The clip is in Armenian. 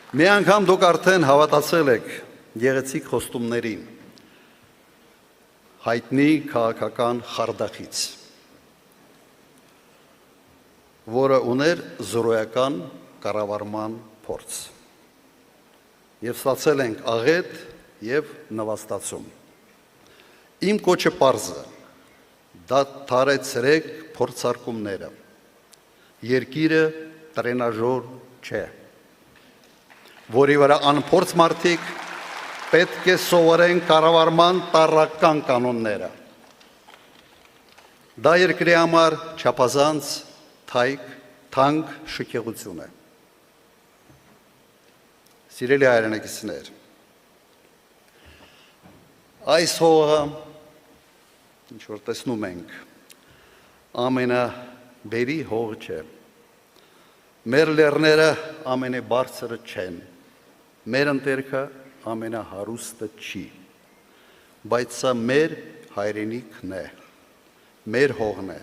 Մի անգամ դուք արդեն հավատացել եք գեղեցիկ խոստումներին, հայտնի քաղաքական խարդախից, որը ուներ զրոյական կառավարման փորձ, եւ ստացել ենք աղետ եւ նվաստացում։ Իմ կոչը պարզ է, դա թարեցրեք փորձարկումները, երկիրը տրենաժոր չէ, որի վրա անփորձ մարդիկ պետք է սովորեն կառավարման տարրական կանոնները։ Դա երկրի համար չափազանց թանկ շքեղություն է։ Սիրելի հայրենակիցներ, այս հողը, ինչ որ տեսնում ենք, ամենաբերի հողը չէ, մեր լեռները ամենաբարձրը չեն, մեր ընտերքը ամենահարուստը չի, բայց սա մեր հայրենիքն է, մեր հողն է,